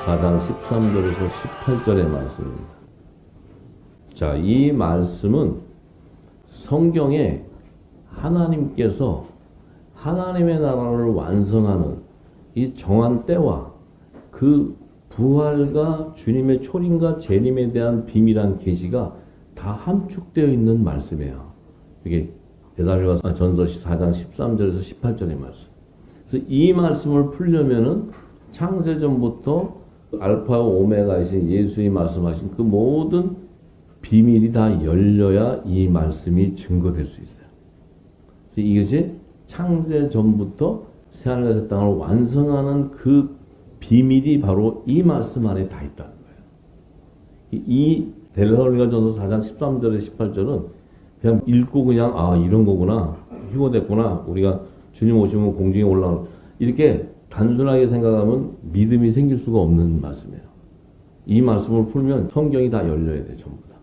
4장 13절에서 18절의 말씀입니다. 자, 이 말씀은 성경에 하나님께서 하나님의 나라를 완성하는 이 정한 때와 그 부활과 주님의 초림과 재림에 대한 비밀한 계시가 다 함축되어 있는 말씀이에요. 이게 데살로니가 전서 4장 13절에서 18절의 말씀. 그래서 이 말씀을 풀려면은 창세전부터 알파와 오메가이신 예수님이 말씀하신 그 모든 비밀이 다 열려야 이 말씀이 증거될 수 있어요. 그래서 이것이 창세전부터 새하늘과 새 땅을 완성하는 그 비밀이 바로 이 말씀 안에 다 있다는 거예요. 이 데살로니가 전서 4장 13절에 18절은 그냥 읽고 그냥 이런 거구나, 휴거됐구나, 우리가 주님 오시면 공중에 올라오는, 이렇게 단순하게 생각하면 믿음이 생길 수가 없는 말씀이에요. 이 말씀을 풀면 성경이 다 열려야 돼. 전부 다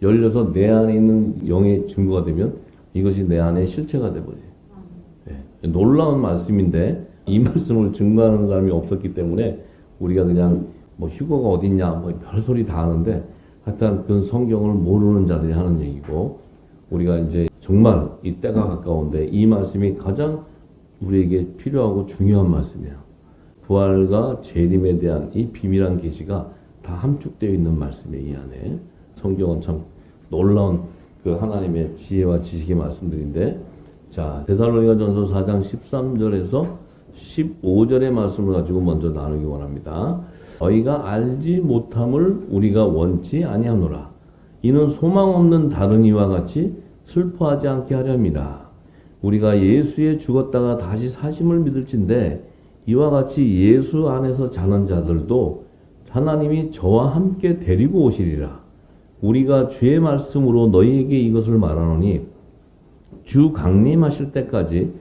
열려서 내 안에 있는 영의 증거가 되면 이것이 내 안에 실체가 돼버려요. 네. 놀라운 말씀인데 이 말씀을 증거하는 사람이 없었기 때문에 우리가 그냥 뭐 휴거가 어딨냐 뭐 별소리 다 하는데, 하여튼 그 성경을 모르는 자들이 하는 얘기고, 우리가 이제 정말 이 때가 가까운데 이 말씀이 가장 우리에게 필요하고 중요한 말씀이에요. 부활과 재림에 대한 이 비밀한 계시가 다 함축되어 있는 말씀이에요. 이 안에 성경은 참 놀라운 그 하나님의 지혜와 지식의 말씀들인데, 자, 데살로니가 전서 4장 13절에서 15절의 말씀을 가지고 먼저 나누기 원합니다. 너희가 알지 못함을 우리가 원치 아니하노라. 이는 소망 없는 다른 이와 같이 슬퍼하지 않게 하렵니다. 우리가 예수에 죽었다가 다시 사심을 믿을진데 이와 같이 예수 안에서 자는 자들도 하나님이 저와 함께 데리고 오시리라. 우리가 주의 말씀으로 너희에게 이것을 말하노니 주 강림하실 때까지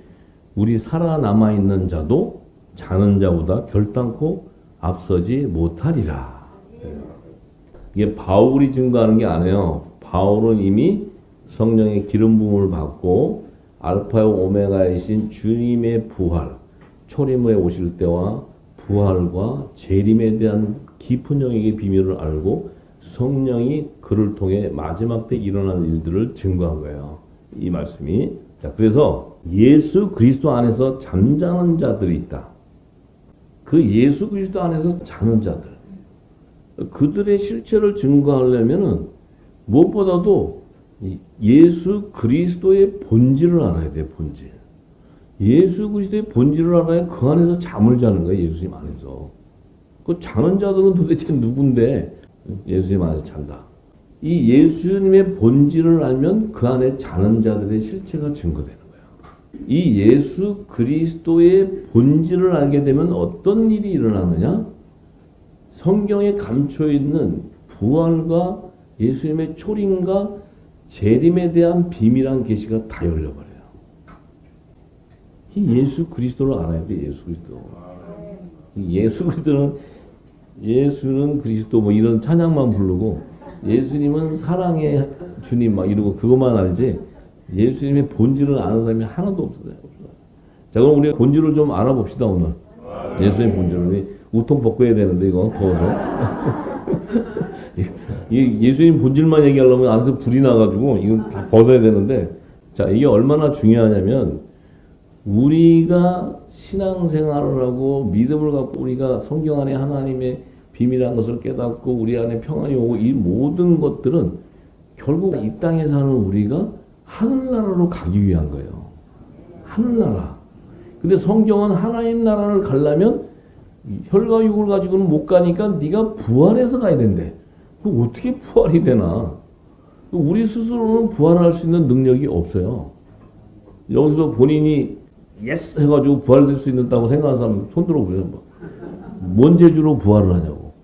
우리 살아남아 있는 자도 자는 자보다 결단코 앞서지 못하리라. 이게 바울이 증거하는 게 아니에요. 바울은 이미 성령의 기름 부음을 받고 알파와 오메가이신 주님의 부활, 초림에 오실 때와 부활과 재림에 대한 깊은 영역의 비밀을 알고 성령이 그를 통해 마지막 때 일어날 일들을 증거한 거예요. 이 말씀이. 자, 그래서 예수 그리스도 안에서 잠자는 자들이 있다. 그 예수 그리스도 안에서 자는 자들, 그들의 실체를 증거하려면은 무엇보다도 예수 그리스도의 본질을 알아야 돼. 본질. 예수 그리스도의 본질을 알아야 그 안에서 잠을 자는 거예요. 예수님 안에서. 그 자는 자들은 도대체 누군데 예수님 안에서 잔다. 이 예수님의 본질을 알면 그 안에 자는 자들의 실체가 증거되는 거예요. 이 예수 그리스도의 본질을 알게 되면 어떤 일이 일어나느냐? 성경에 감춰 있는 부활과 예수님의 초림과 재림에 대한 비밀한 계시가 다 열려버려요. 이 예수 그리스도를 알아야 돼. 예수 그리스도. 예수 그리스도는, 예수는 그리스도 뭐 이런 찬양만 부르고 예수님은 사랑의 주님 막 이러고 그것만 알지 예수님의 본질을 아는 사람이 하나도 없어요. 자, 그럼 우리 본질을 좀 알아봅시다. 오늘 예수님의 본질을 우통 벗겨야 되는데 이거 더워서 예수님 본질만 얘기하려면 안에서 불이 나가지고 이거 다 벗어야 되는데, 자, 이게 얼마나 중요하냐면 우리가 신앙생활을 하고 믿음을 갖고 우리가 성경 안에 하나님의 비밀한 것을 깨닫고 우리 안에 평안이 오고 이 모든 것들은 결국 이 땅에 사는 우리가 하늘나라로 가기 위한 거예요. 하늘나라. 근데 성경은 하나님 나라를 가려면 혈과 육을 가지고는 못 가니까 네가 부활해서 가야 된대. 그 어떻게 부활이 되나? 우리 스스로는 부활할 수 있는 능력이 없어요. 여기서 본인이 예스 해가지고 부활될 수 있다고 생각하는 사람 손 들어보세요. 뭔 재주로 부활을 하냐고.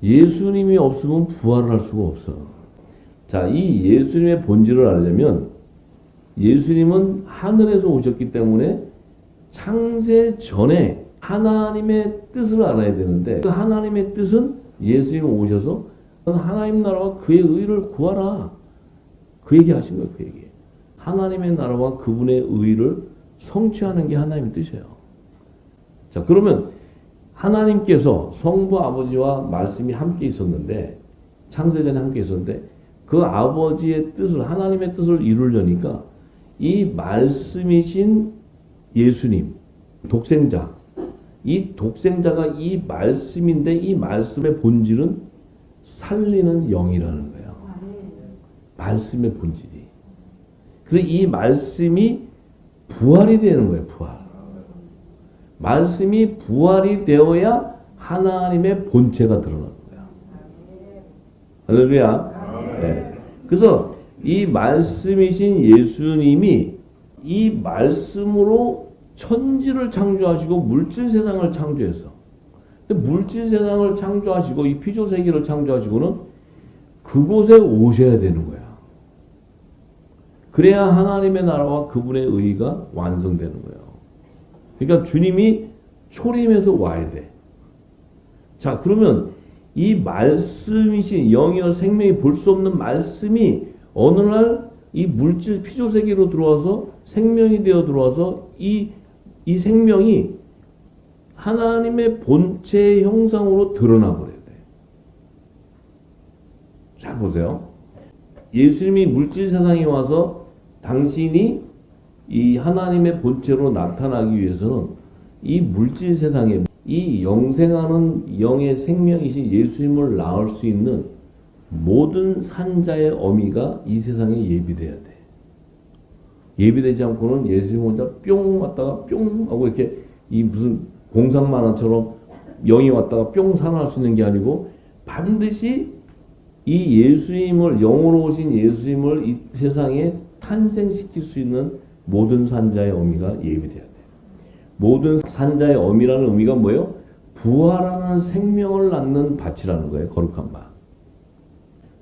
예수님이 없으면 부활을 할 수가 없어. 자, 이 예수님의 본질을 알려면 예수님은 하늘에서 오셨기 때문에 창세 전에 하나님의 뜻을 알아야 되는데, 그 하나님의 뜻은 예수님이 오셔서 하나님 나라와 그의 의를 구하라. 그 얘기 하신 거예요. 그 얘기. 하나님의 나라와 그분의 의를 성취하는 게 하나님의 뜻이에요. 자, 그러면 하나님께서 성부 아버지와 말씀이 함께 있었는데 창세전에 함께 있었는데 그 아버지의 뜻을 하나님의 뜻을 이루려니까 이 말씀이신 예수님 독생자 이 독생자가 이 말씀인데 이 말씀의 본질은 살리는 영이라는 거예요. 말씀의 본질이. 그래서 이 말씀이 부활이 되는 거예요. 부활. 말씀이 부활이 되어야 하나님의 본체가 드러나는 거예요. 할렐루야. 네. 그래서 이 말씀이신 예수님이 이 말씀으로 천지를 창조하시고 물질 세상을 창조했어. 근데 물질 세상을 창조하시고 이 피조 세계를 창조하시고는 그곳에 오셔야 되는 거야. 그래야 하나님의 나라와 그분의 의가 완성되는 거예요. 그러니까 주님이 초림해서 와야 돼. 자, 그러면 이 말씀이신 영이여 생명이 볼 수 없는 말씀이 어느 날 이 물질 피조 세계로 들어와서 생명이 되어 들어와서 이 생명이 하나님의 본체의 형상으로 드러나 버려야 돼. 잘 보세요. 예수님이 물질 세상에 와서 당신이 이 하나님의 본체로 나타나기 위해서는 이 물질 세상에 이 영생하는 영의 생명이신 예수님을 낳을 수 있는 모든 산자의 어미가 이 세상에 예비돼야 돼. 예비되지 않고는 예수님 혼자 뿅 왔다가 뿅 하고 이렇게 이 무슨 공상만화처럼 영이 왔다가 뿅 살아날 수 있는 게 아니고 반드시 이 예수님을 영으로 오신 예수님을 이 세상에 탄생시킬 수 있는 모든 산자의 어미가 예비돼야 돼. 모든 산자의 어미라는 의미가 뭐예요? 부활하는 생명을 낳는 밭이라는 거예요. 거룩한 밭.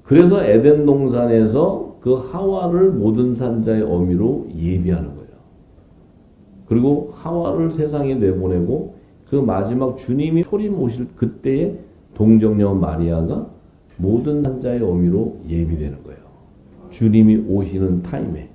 그래서 에덴 동산에서 그 하와를 모든 산자의 어미로 예비하는 거예요. 그리고 하와를 세상에 내보내고 그 마지막 주님이 초림 오실 그때에 동정녀 마리아가 모든 산자의 어미로 예비되는 거예요. 주님이 오시는 타임에.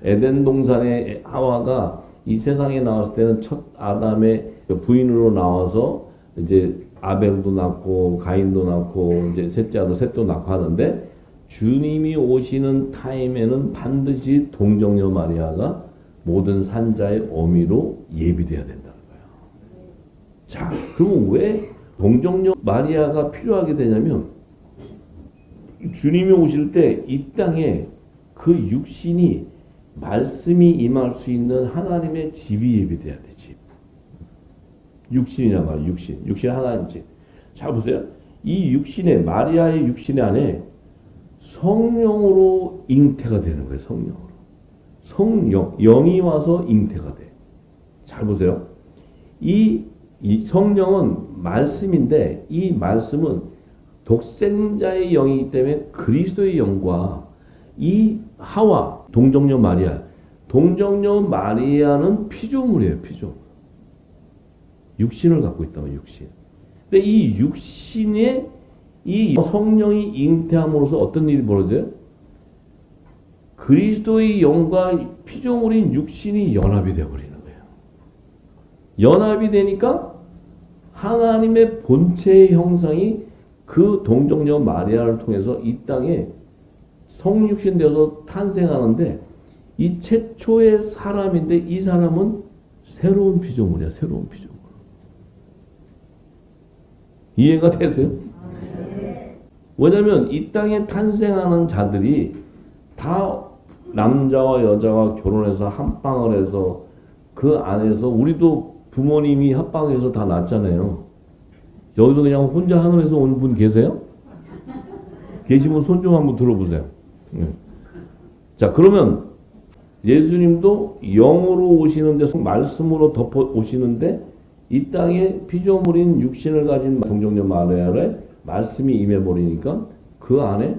에덴 동산의 하와가 이 세상에 나왔을 때는 첫 아담의 부인으로 나와서 이제 아벨도 낳고 가인도 낳고 이제 셋째 아들 셋도 낳고 하는데 주님이 오시는 타임에는 반드시 동정녀 마리아가 모든 산자의 어미로 예비돼야 된다는 거예요. 자, 그럼 왜 동정녀 마리아가 필요하게 되냐면 주님이 오실 때 이 땅에 그 육신이 말씀이 임할 수 있는 하나님의 집이 예비돼야 돼. 집. 육신이란 말이야. 육신 하나님 집. 잘 보세요. 이 육신에 마리아의 육신 안에 성령으로 잉태가 되는 거예요. 성령으로. 영이 와서 잉태가 돼. 잘 보세요. 이 성령은 말씀인데 이 말씀은 독생자의 영이기 때문에 그리스도의 영과 이 하와 동정녀 마리아는 피조물이에요. 피조물. 육신을 갖고 있다면 육신. 근데 이 육신에 이 성령이 잉태함으로써 어떤 일이 벌어져요? 그리스도의 영과 피조물인 육신이 연합이 되어버리는 거예요. 연합이 되니까 하나님의 본체의 형상이 그 동정녀 마리아를 통해서 이 땅에 성육신 되어서 탄생하는데 이 최초의 사람인데 이 사람은 새로운 피조물이야. 새로운 피조물. 이해가 되세요? 왜냐하면 이 땅에 탄생하는 자들이 다 남자와 여자가 결혼해서 합방을 해서 그 안에서 우리도 부모님이 합방해서 다 낳잖아요. 여기서 그냥 혼자 하늘에서 온 분 계세요? 계시면 손 좀 한번 들어보세요. 자, 그러면 예수님도 영으로 오시는데 말씀으로 덮어 오시는데 이 땅에 피조물인 육신을 가진 동정녀 마리아의 말씀이 임해버리니까 그 안에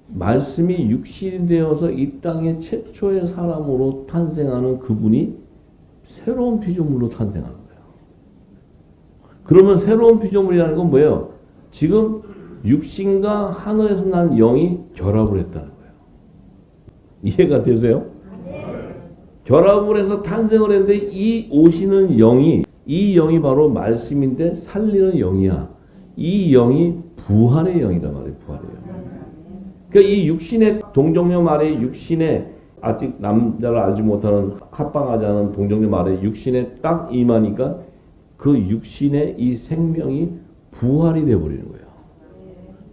말씀이 육신이 되어서 이 땅의 최초의 사람으로 탄생하는 그분이 새로운 피조물로 탄생하는 거예요. 그러면 새로운 피조물이라는 건 뭐예요? 지금 육신과 하늘에서 난 영이 결합을 했다는 거예요. 이해가 되세요? 결합을 해서 탄생을 했는데 이 오시는 영이 이 영이 바로 말씀인데 살리는 영이야. 이 영이 부활의 영이란 말이에요. 부활의 영. 그러니까 이 육신의 동정녀 말에 육신의 아직 남자를 알지 못하는 합방하지 않은 동정녀 말에 육신에 딱 임하니까 그 육신의 이 생명이 부활이 되어버리는 거예요.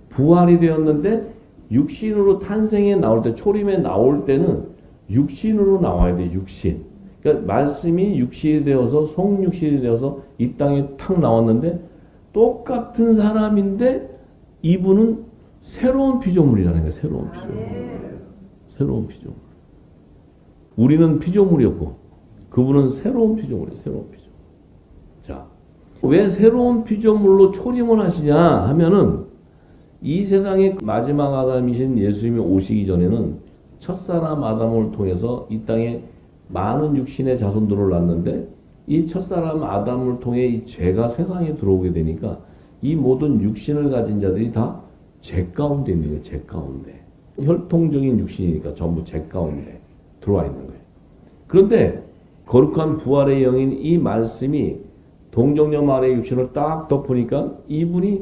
부활이 되었는데 육신으로 탄생에 나올 때 초림에 나올 때는 육신으로 나와야 돼. 육신. 그러니까 말씀이 육신이 되어서 성육신이 되어서 이 땅에 탁 나왔는데 똑같은 사람인데 이분은 새로운 피조물이라는 거예요. 새로운 피조물. 새로운 피조물. 우리는 피조물이었고 그분은 새로운 피조물이에요. 새로운 피조물. 자, 왜 새로운 피조물로 초림을 하시냐 하면은 이 세상의 마지막 아담이신 예수님이 오시기 전에는 첫사람 아담을 통해서 이 땅에 많은 육신의 자손들을 낳는데 이 첫사람 아담을 통해 이 죄가 세상에 들어오게 되니까 이 모든 육신을 가진 자들이 다 죄 가운데 있는 거예요. 죄 가운데. 혈통적인 육신이니까 전부 죄 가운데 들어와 있는 거예요. 그런데 거룩한 부활의 영인 이 말씀이 동정녀 마리아의 육신을 딱 덮으니까 이분이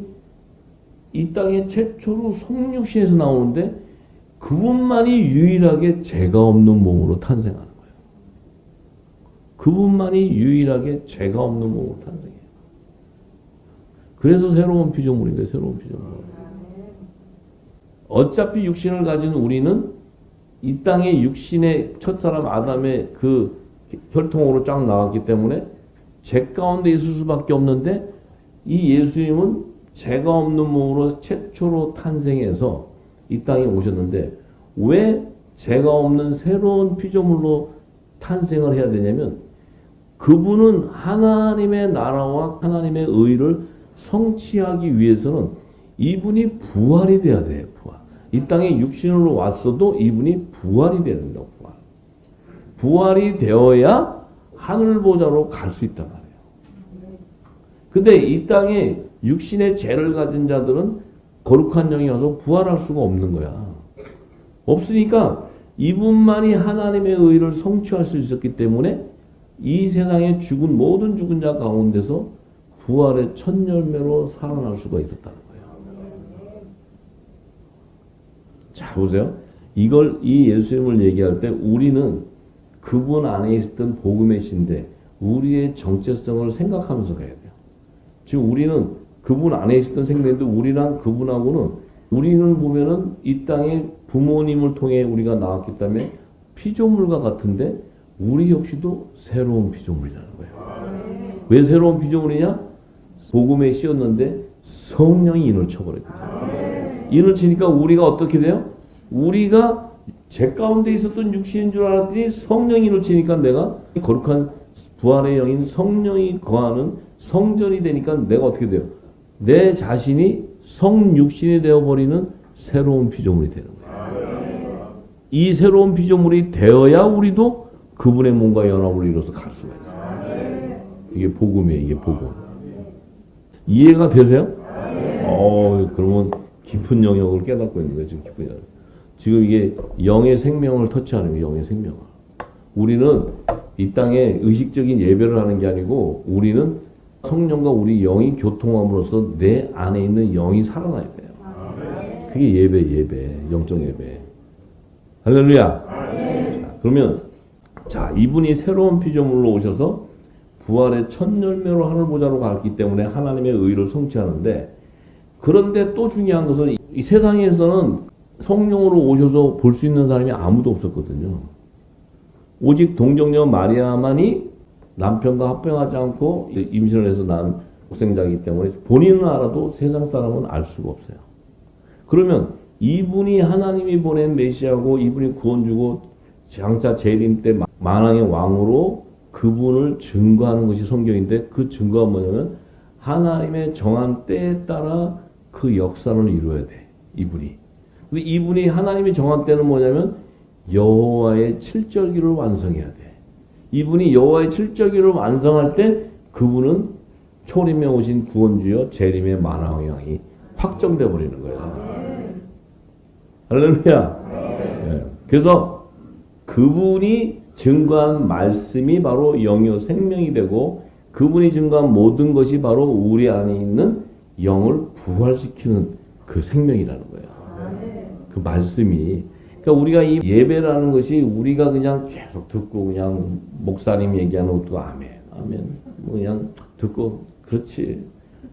이 땅에 최초로 성육신에서 나오는데 그분만이 유일하게 죄가 없는 몸으로 탄생하는 거예요. 그분만이 유일하게 죄가 없는 몸으로 탄생해요. 그래서 새로운 피조물인 거예요. 새로운 피조물. 어차피 육신을 가진 우리는 이 땅의 육신의 첫사람 아담의 그 혈통으로 쫙 나왔기 때문에 죄 가운데 있을 수밖에 없는데 이 예수님은 죄가 없는 몸으로 최초로 탄생해서 이 땅에 오셨는데 왜 죄가 없는 새로운 피조물로 탄생을 해야 되냐면 그분은 하나님의 나라와 하나님의 의를 성취하기 위해서는 이분이 부활이 돼야 돼요. 부활. 이 땅에 육신으로 왔어도 이분이 부활이 돼야 된다고. 부활. 부활이 되어야 하늘 보좌로 갈 수 있단 말이에요. 근데 이 땅에 육신의 죄를 가진 자들은 거룩한 영이 와서 부활할 수가 없는 거야. 없으니까 이분만이 하나님의 의를 성취할 수 있었기 때문에 이 세상에 죽은 모든 죽은 자 가운데서 부활의 첫 열매로 살아날 수가 있었다는 거예요. 자, 보세요. 이 예수님을 얘기할 때 우리는 그분 안에 있었던 복음의 신데 우리의 정체성을 생각하면서 가야 돼요. 지금 우리는 그분 안에 있었던 생명인데 우리랑 그분하고는 우리는 보면은 이 땅에 부모님을 통해 우리가 나왔기 때문에 피조물과 같은데 우리 역시도 새로운 피조물이라는 거예요. 왜 새로운 피조물이냐? 복음에 씌었는데 성령이 인을 쳐버렸거든요. 인을 치니까 우리가 어떻게 돼요? 우리가 죄 가운데 있었던 육신인 줄 알았더니 성령이 인을 치니까 내가 거룩한 부활의 영인 성령이 거하는 성전이 되니까 내가 어떻게 돼요? 내 자신이 성육신이 되어버리는 새로운 피조물이 되는 거예요. 이 새로운 피조물이 되어야 우리도 그분의 몸과 연합을 이뤄서 갈 수가 있어요. 이게 복음이에요. 이게 복음. 이해가 되세요? 그러면 깊은 영역을 깨닫고 있는 거예요. 지금 깊은 영역. 지금 이게 영의 생명을 터치하는 거예요. 영의 생명을. 우리는 이 땅에 의식적인 예배를 하는 게 아니고 우리는 성령과 우리 영이 교통함으로써 내 안에 있는 영이 살아나야 돼요. 그게 예배, 영적 예배. 할렐루야. 자, 그러면 이분이 새로운 피조물로 오셔서 부활의 첫 열매로 하늘 보좌로 갔기 때문에 하나님의 의를 성취하는데 그런데 또 중요한 것은 이 세상에서는 성령으로 오셔서 볼 수 있는 사람이 아무도 없었거든요. 오직 동정녀 마리아만이 남편과 합병하지 않고 임신을 해서 낳은 독생자이기 때문에 본인은 알아도 세상 사람은 알 수가 없어요. 그러면 이분이 하나님이 보낸 메시아고 이분이 구원주고 장차 재림 때 만왕의 왕으로 그분을 증거하는 것이 성경인데 그 증거가 뭐냐면 하나님의 정한 때에 따라 그 역사를 이루어야 돼. 이분이. 근데 이분이 하나님이 정한 때는 뭐냐면 여호와의 칠절기를 완성해야 돼. 이분이 여호와의 칠절기를 완성할 때 그분은 초림에 오신 구원주여 재림의 만왕의 왕이 확정돼 버리는 거예요. 할렐루야. 네. 그래서 그분이 증거한 말씀이 바로 영이요 생명이 되고 그분이 증거한 모든 것이 바로 우리 안에 있는 영을 부활시키는 그 생명이라는 거예요. 그 말씀이. 그러니까 우리가 이 예배라는 것이 우리가 그냥 계속 듣고 그냥 목사님 얘기하는 것도 아멘, 아멘. 뭐 그냥 듣고 그렇지.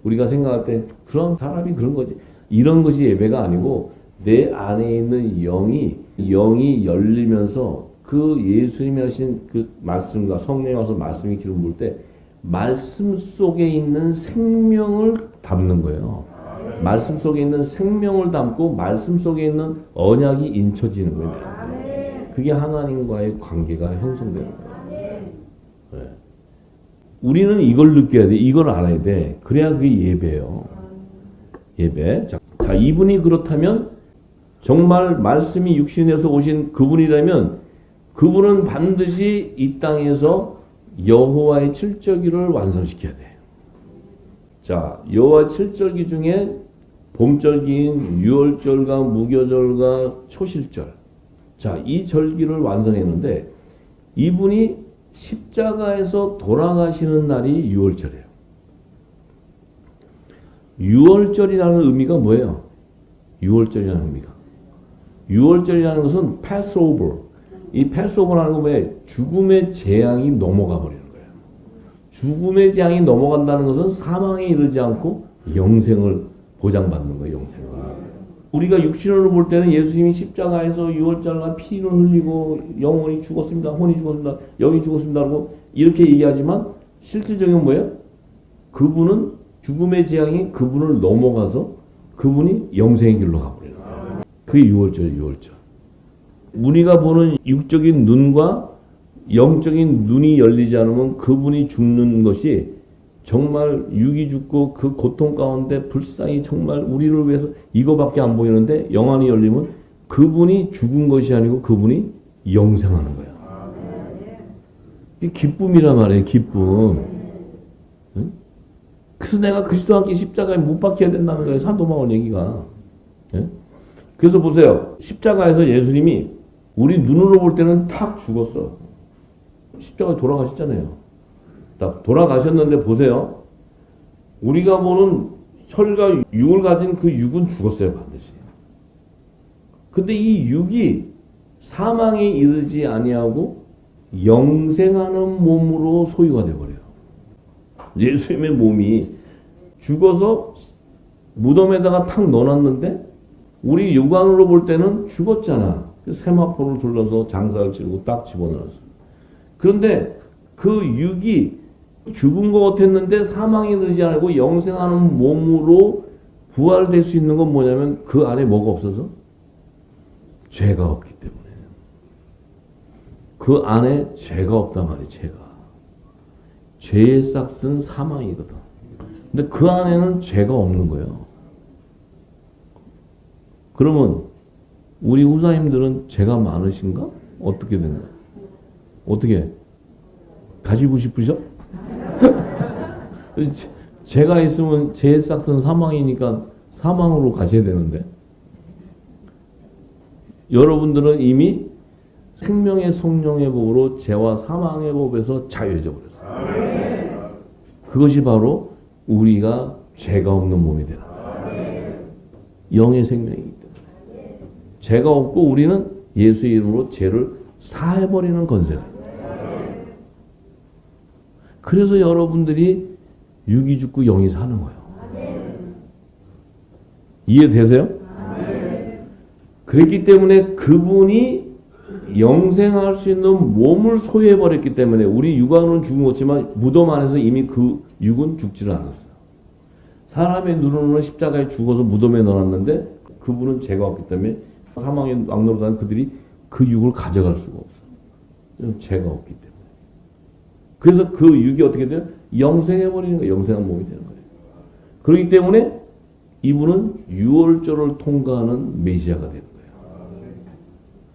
우리가 생각할 때 그런 사람이 그런 거지. 이런 것이 예배가 아니고 내 안에 있는 영이 열리면서 그 예수님이 하신 그 말씀과 성령이 와서 말씀이 기름 부을 때 말씀 속에 있는 생명을 담는 거예요. 말씀 속에 있는 생명을 담고 말씀 속에 있는 언약이 인쳐지는 거예요. 그게 하나님과의 관계가 형성되는 거예요. 네. 우리는 이걸 느껴야 돼. 이걸 알아야 돼. 그래야 그게 예배예요. 예배. 자, 이분이 그렇다면 정말 말씀이 육신에서 오신 그분이라면 그분은 반드시 이 땅에서 여호와의 칠절기를 완성시켜야 돼. 자, 여호와 칠절기 중에 봄절기인 유월절과 무교절과 초실절. 자, 이 절기를 완성했는데 이분이 십자가에서 돌아가시는 날이 유월절이에요. 유월절이라는 의미가 뭐예요? 유월절이라는 의미가. 유월절이라는 것은 패스오버. 이 패스오버라는 건 뭐예요? 죽음의 재앙이 넘어가 버리는 거예요. 죽음의 재앙이 넘어간다는 것은 사망에 이르지 않고 영생을 보장받는 거예요. 영생을. 우리가 육신으로 볼 때는 예수님이 십자가에서 유월절날 피를 흘리고 영혼이 죽었습니다. 혼이 죽었습니다. 영이 죽었습니다. 라고 이렇게 얘기하지만 실질적인 뭐예요? 그분은 죽음의 재앙이 그분을 넘어가서 그분이 영생의 길로 가버리는 거예요. 그게 유월절이에요. 유월절. 우리가 보는 육적인 눈과 영적인 눈이 열리지 않으면 그분이 죽는 것이 정말 육이 죽고 그 고통 가운데 불쌍히 정말 우리를 위해서 이거밖에 안 보이는데 영안이 열리면 그분이 죽은 것이 아니고 그분이 영생하는 거예요. 이게 기쁨이란 말이에요. 기쁨. 응? 그래서 내가 그리스도와 함께 십자가에 못 박혀야 된다는 거예요. 사도바울 얘기가. 예? 그래서 보세요. 십자가에서 예수님이 우리 눈으로 볼 때는 탁 죽었어. 십자가에 돌아가셨잖아요. 딱 돌아가셨는데 보세요. 우리가 보는 혈과 육을 가진 그 육은 죽었어요. 반드시. 근데 이 육이 사망에 이르지 아니하고 영생하는 몸으로 소유가 돼버려요. 예수님의 몸이 죽어서 무덤에다가 탁 넣어놨는데 우리 육안으로 볼 때는 죽었잖아. 세마포를 둘러서 장사를 치르고 딱 집어넣었어. 그런데 그 육이 죽은 것 같았는데 사망에 이르지 않고 영생하는 몸으로 부활될 수 있는 건 뭐냐면 그 안에 뭐가 없어서? 죄가 없기 때문에. 그 안에 죄가 없단 말이에요. 죄가. 죄의 싹은 사망이거든. 근데 그 안에는 죄가 없는 거예요. 그러면 우리 후사님들은 죄가 많으신가? 어떻게 된 거예요? 어떻게? 가지고 싶으셔? 죄가 있으면 죄의 싹은 사망이니까 사망으로 가셔야 되는데 여러분들은 이미 생명의 성령의 법으로 죄와 사망의 법에서 자유해져 버렸어요. 그것이 바로 우리가 죄가 없는 몸이 되는 거예요. 영의 생명이기 때문에. 죄가 없고 우리는 예수의 이름으로 죄를 사해버리는 권세가 있어요. 그래서 여러분들이 육이 죽고 영이 사는 거예요. 이해되세요? 그랬기 때문에 그분이 영생할 수 있는 몸을 소유해버렸기 때문에 우리 육안은 죽은 것지만 무덤 안에서 이미 그 육은 죽지를 않았어요. 사람의 눈으로는 십자가에 죽어서 무덤에 넣어놨는데 그분은 죄가 없기 때문에 사망의 왕노로 간 그들이 그 육을 가져갈 수가 없어요. 죄가 없기 때문에. 그래서 그 육이 어떻게 돼요? 영생해버리는 거예요. 영생한 몸이 되는 거예요. 그렇기 때문에 이분은 유월절을 통과하는 메시아가 되는 거예요.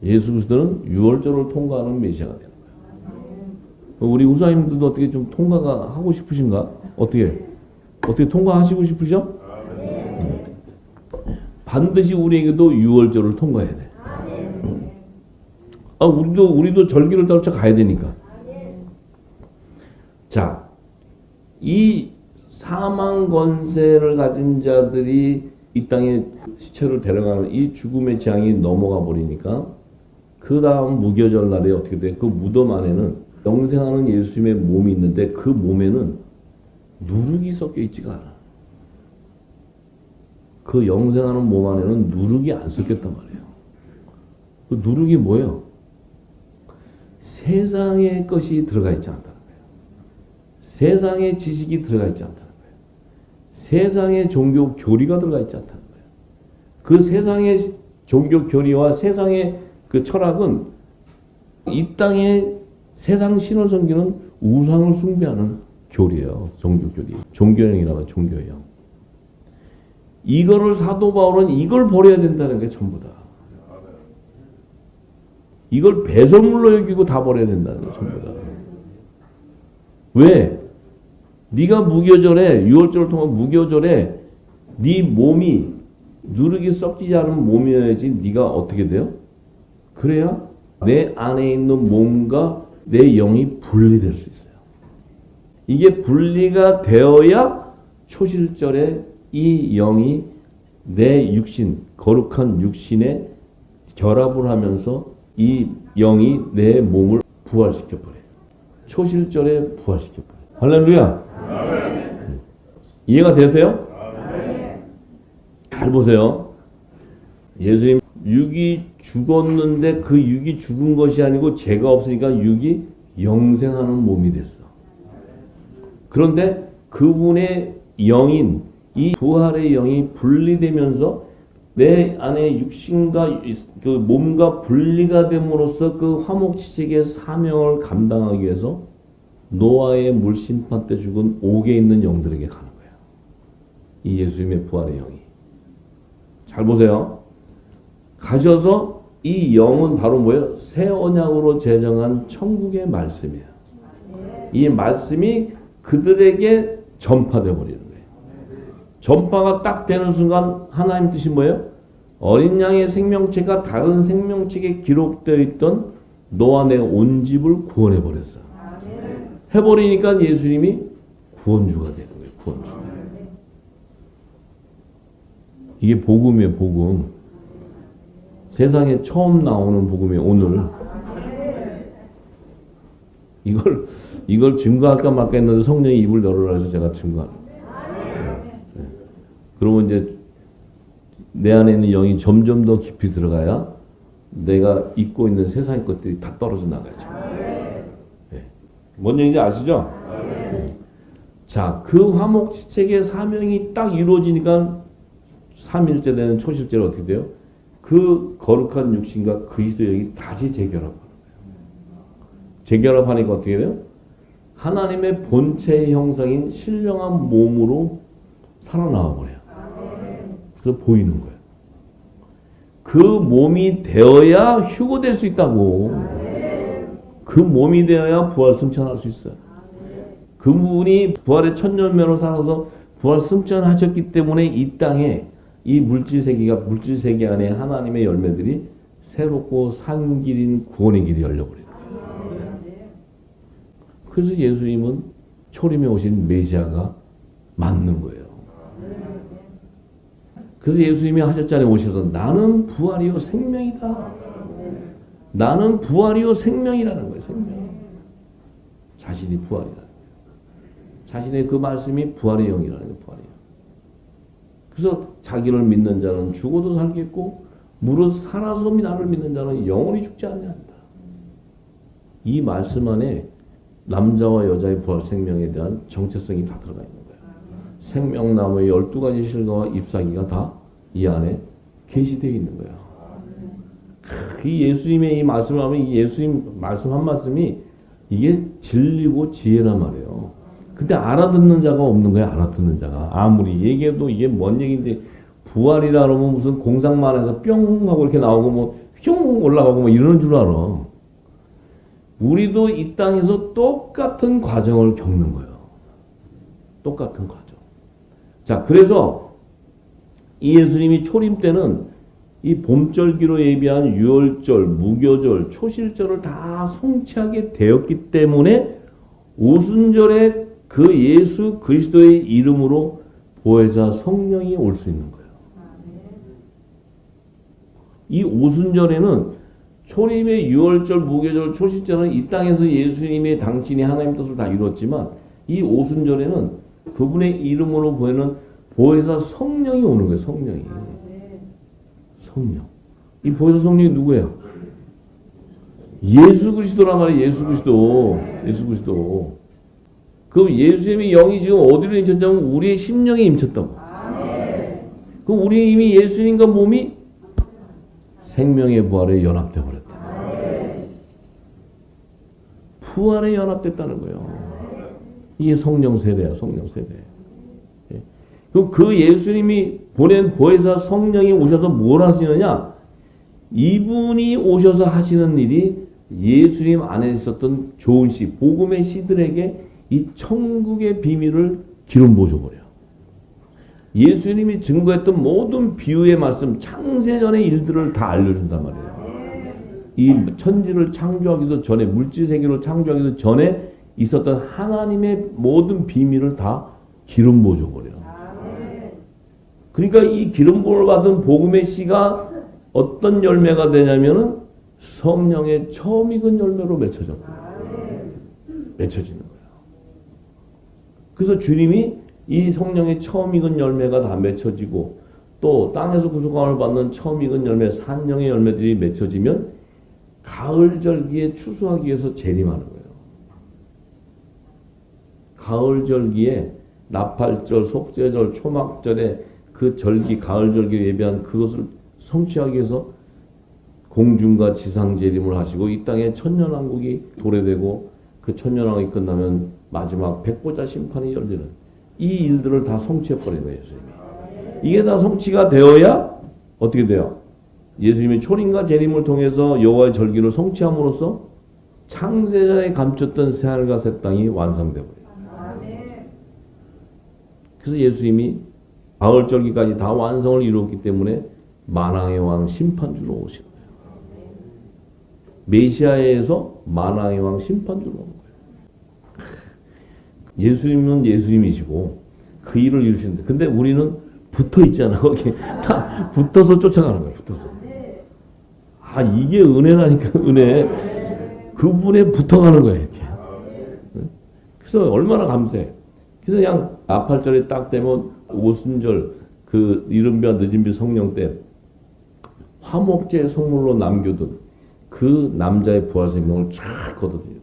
예수 그리스도는 유월절을 통과하는 메시아가 되는 거예요. 우리 우사님들도 어떻게 좀 통과가 하고 싶으신가? 어떻게 통과하시고 싶으셔? 반드시 우리에게도 유월절을 통과해야 돼. 우리도 절기를 따라 가야 되니까. 자, 이 사망 권세를 가진 자들이 이 땅에 시체를 데려가는 이 죽음의 재앙이 넘어가 버리니까 그 다음 무교절 날에 어떻게 돼? 그 무덤 안에는 영생하는 예수님의 몸이 있는데 그 몸에는 누룩이 섞여 있지가 않아. 그 영생하는 몸 안에는 누룩이 안 섞였단 말이에요. 그 누룩이 뭐예요? 세상의 것이 들어가 있지 않다는 거예요. 세상의 지식이 들어가 있지 않다는 거예요. 세상의 종교 교리가 들어가 있지 않다는 거예요. 그 세상의 종교 교리와 세상의 그 철학은 이 땅의 세상 신을 섬기는 우상을 숭배하는 교리예요. 종교 교리. 종교형이라고 해요. 종교형. 이거를 사도 바울은 이걸 버려야 된다는 게 전부 다. 이걸 배설물로 여기고 다 버려야 된다는 게 전부 다. 왜? 네가 무교절에 유월절을 통한 무교절에 네 몸이 누룩이 섞이지 않은 몸이어야지 네가 어떻게 돼요? 그래야 내 안에 있는 몸과 내 영이 분리될 수 있어요. 이게 분리가 되어야 초실절에 이 영이 내 육신, 거룩한 육신에 결합을 하면서 이 영이 내 몸을 부활시켜버려요. 초실절에 부활시켜버려요. 할렐루야. 이해가 되세요? 잘 보세요. 예수님 육이 죽었는데 그 육이 죽은 것이 아니고 죄가 없으니까 육이 영생하는 몸이 됐어. 그런데 그분의 영인 이 부활의 영이 분리되면서 내 안에 육신과 그 몸과 분리가 됨으로써 그 화목지책의 사명을 감당하기 위해서 노아의 물심판 때 죽은 옥에 있는 영들에게 가는 거예요. 이 예수님의 부활의 영이. 잘 보세요. 가셔서 이 영은 바로 뭐예요? 새 언약으로 제정한 천국의 말씀이에요. 이 말씀이 그들에게 전파되어 버리는 거예요. 전파가 딱 되는 순간 하나님 뜻이 뭐예요? 어린 양의 생명체가 다른 생명체에 기록되어 있던 노아의 온 집을 구원해 버렸어요. 해버리니까 예수님이 구원주가 되는 거예요. 구원주. 이게 복음이에요. 복음. 세상에 처음 나오는 복음이 오늘 이걸 증거할까 말까 했는데 성령이 입을 열어라 해서 제가 증거하는 거예요. 네. 그러면 이제 내 안에 있는 영이 점점 더 깊이 들어가야 내가 입고 있는 세상의 것들이 다 떨어져 나가죠. 네. 뭔 얘기인지 아시죠? 네. 자, 그 화목지책의 사명이 딱 이루어지니까 3일째 되는 초실제로 어떻게 돼요? 그 거룩한 육신과 그리스도의 영이 다시 재결합하는 거예요. 재결합하니까 어떻게 돼요? 하나님의 본체의 형상인 신령한 몸으로 살아나와 버려요. 그래서 보이는 거예요. 그 몸이 되어야 휴거될 수 있다고. 그 몸이 되어야 부활 승천할 수 있어요. 그분이 부활의 천년매로 살아서 부활 승천하셨기 때문에 이 땅에 이 물질세계 안에 하나님의 열매들이 새롭고 산 길인 구원의 길이 열려버리는 거예요. 그래서 예수님은 초림에 오신 메시아가 맞는 거예요. 그래서 예수님이 하셨잖아요. 오셔서 나는 부활이요 생명이다. 나는 부활이요 생명이라는 거예요. 생명. 자신이 부활이라는 거예요. 자신의 그 말씀이 부활의 영이라는 거예요. 부활의 영. 그래서 자기를 믿는 자는 죽어도 살겠고 무릇 살아서 나를 믿는 자는 영원히 죽지 않는다. 이 말씀 안에 남자와 여자의 부활 생명에 대한 정체성이 다 들어가 있는 거예요. 생명나무의 12가지 실과와 잎사귀가 다 이 안에 계시되어 있는 거예요. 그 예수님의 이 말씀을 하면 이 예수님 말씀 한 말씀이 이게 진리고 지혜란 말이에요. 근데 알아듣는 자가 없는 거예요. 알아듣는 자가. 아무리 얘기해도 이게 뭔 얘기인지 부활이라 그러면 무슨 공상만 해서 뿅 하고 이렇게 나오고 뭐 뿅 올라가고 뭐 이러는 줄 알아. 우리도 이 땅에서 똑같은 과정을 겪는 거예요. 똑같은 과정. 자, 그래서 이 예수님이 초림 때는 이 봄절기로 예비한 유월절, 무교절, 초실절을 다 성취하게 되었기 때문에 오순절에 그 예수 그리스도의 이름으로 보혜사 성령이 올 수 있는 거예요. 이 오순절에는 초림의 유월절, 무교절, 초실절은 이 땅에서 예수님의 당신이 하나님 뜻을 다 이루었지만 이 오순절에는 그분의 이름으로 보이는 보혜사 성령이 오는 거예요. 성령이. 성령. 이 보혜사 성령이 누구예요? 예수 그리스도란 말이에요. 예수 그리스도. 예수 그리스도. 그럼 예수님의 영이 지금 어디로 임쳤냐면 우리의 심령에 임쳤다고. 그럼 우리 이미 예수님과 몸이 생명의 부활에 연합되어 버렸다. 부활에 연합됐다는 거예요. 이게 성령 세대야. 성령 세대. 그럼 그 예수님이 보낸 보혜사 성령이 오셔서 뭘 하시느냐? 이분이 오셔서 하시는 일이 예수님 안에 있었던 좋은 씨, 복음의 씨들에게 이 천국의 비밀을 기름 부어줘버려요. 예수님이 증거했던 모든 비유의 말씀, 창세전의 일들을 다 알려준단 말이에요. 이 천지를 창조하기도 전에, 물질 세계를 창조하기도 전에 있었던 하나님의 모든 비밀을 다 기름 부어줘버려요. 그러니까 이 기름 부음을 받은 복음의 씨가 어떤 열매가 되냐면은 성령의 처음 익은 열매로 맺혀지는 거예요. 그래서 주님이 이 성령의 처음 익은 열매가 다 맺혀지고 또 땅에서 구속함을 받는 처음 익은 열매, 산령의 열매들이 맺혀지면 가을 절기에 추수하기 위해서 재림하는 거예요. 가을 절기에 나팔절, 속죄절, 초막절에 그 절기, 가을 절기에 예배한 그것을 성취하기 위해서 공중과 지상 재림을 하시고 이 땅에 천년왕국이 도래되고 그 천년왕국이 끝나면 마지막 백보자 심판이 열리는 이 일들을 다 성취해버린 거예요. 예수님이. 이게 다 성취가 되어야 어떻게 돼요? 예수님이 초림과 재림을 통해서 여호와의 절기를 성취함으로써 창세전에 감췄던 새하늘과 새 땅이 완성되어버려요. 그래서 예수님이 가을 절기까지 다 완성을 이루었기 때문에 만왕의 왕 심판주로 오신 거예요. 메시아에서 만왕의 왕 심판주로 온 거예요. 예수님은 예수님이시고 그 일을 이루시는데 근데 우리는 붙어 있잖아. 거기 다 붙어서 쫓아가는 거예요. 붙어서. 아 이게 은혜라니까. 은혜. 그분에 붙어가는 거예요. 이렇게. 그래서 얼마나 감사해. 그래서 그냥 나팔절이 딱 되면 오순절 그 이른비와 늦은비 성령 때 화목제 성물로 남겨둔 그 남자의 부활 생명을 쫙 걷어들여요.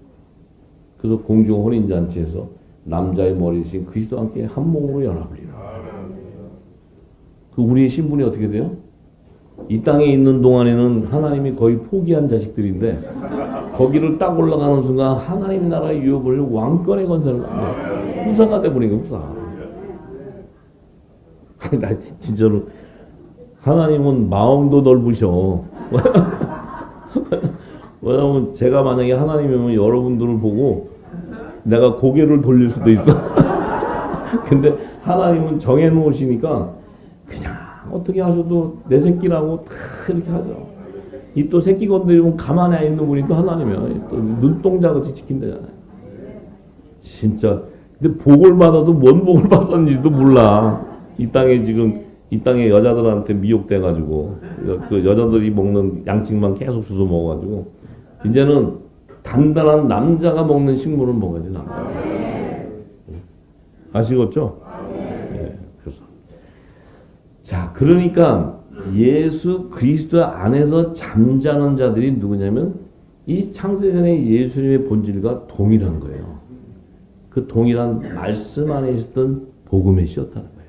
그래서 공중 혼인잔치에서 남자의 머리이신 그리스도와 함께 한 몸으로 연합을 이뤄요. 그 우리의 신분이 어떻게 돼요? 이 땅에 있는 동안에는 하나님이 거의 포기한 자식들인데 거기를 딱 올라가는 순간 하나님 나라의 유업을 왕권의 건설을 합니다. 후사가 돼버린 거예요. 후사. 나 진짜로 하나님은 마음도 넓으셔. 왜냐하면 제가 만약에 하나님이면 여러분들을 보고 내가 고개를 돌릴 수도 있어. 근데 하나님은 정해놓으시니까 그냥 어떻게 하셔도 내 새끼라고 이렇게 하죠. 이 또 새끼 건드리면 가만히 안 있는 분이 또 하나님이야. 또 눈동자같이 지킨다잖아요. 진짜. 근데 복을 받아도 뭔 복을 받았는지도 몰라. 이 땅에 지금 이 땅에 여자들한테 미혹돼가지고 그 여자들이 먹는 양식만 계속 주워 먹어가지고 이제는 단단한 남자가 먹는 식물을 먹어야 돼. 남자. 아시겠죠? 네, 그래서 자 그러니까 예수 그리스도 안에서 잠자는 자들이 누구냐면 이 창세전의 예수님의 본질과 동일한 거예요. 그 동일한 말씀 안에 있었던 복음의 씨였다는 거예요.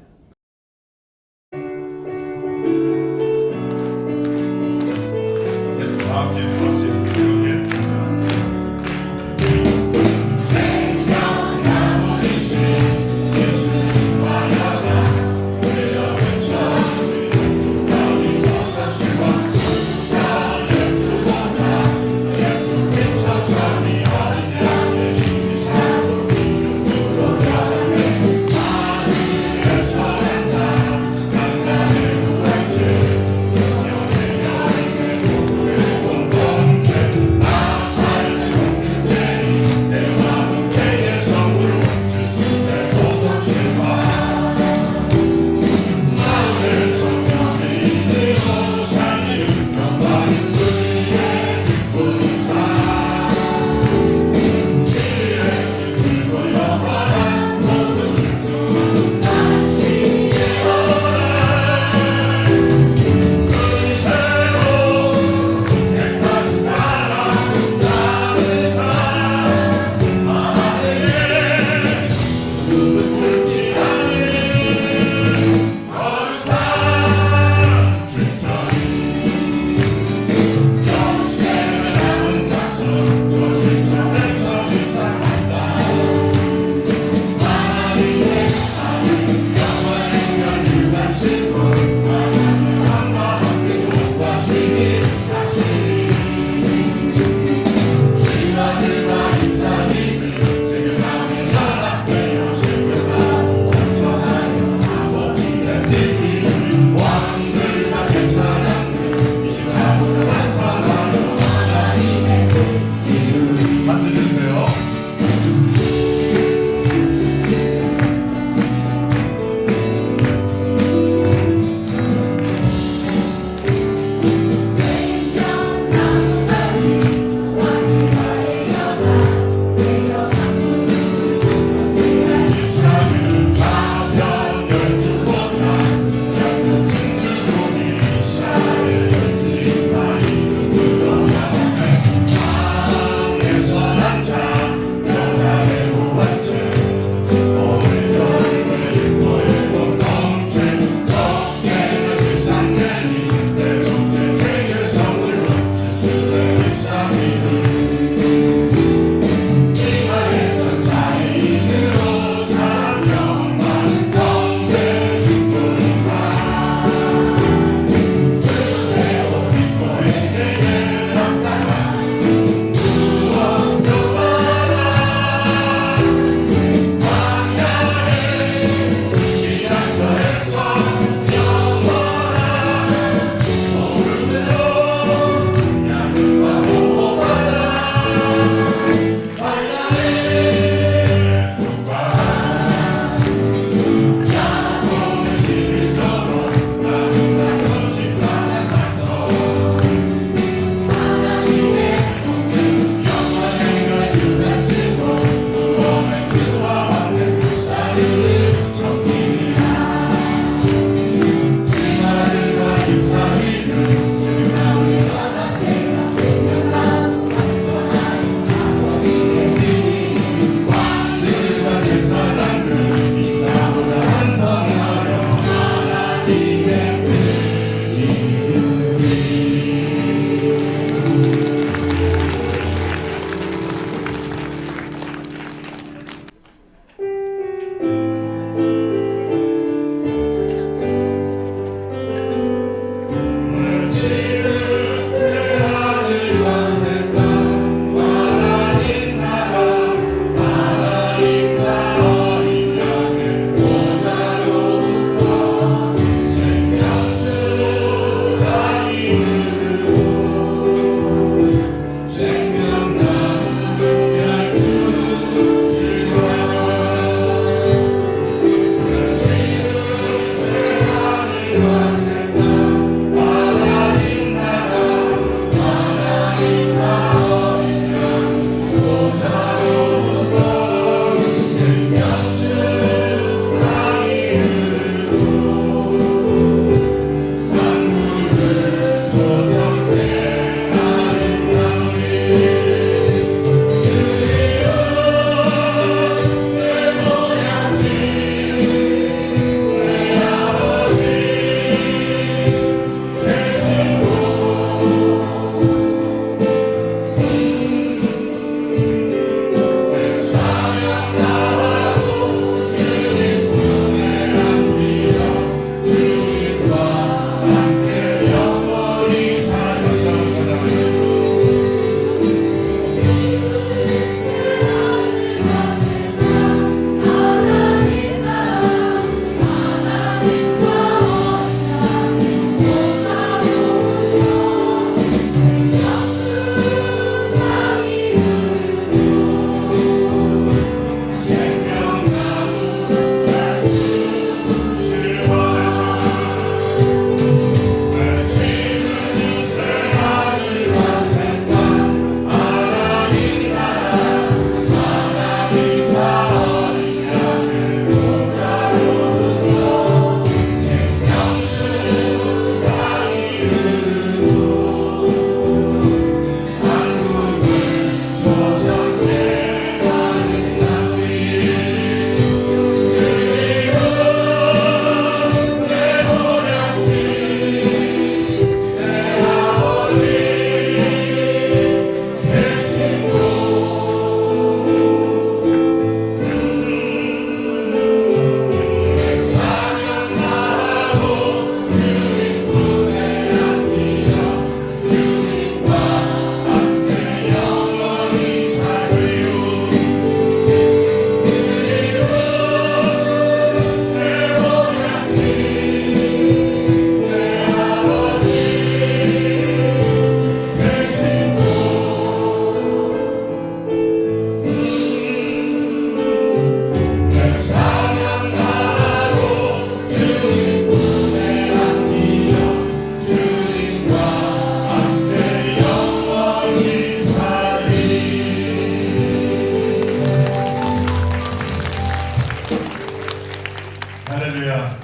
할렐루야.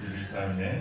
우리 땅에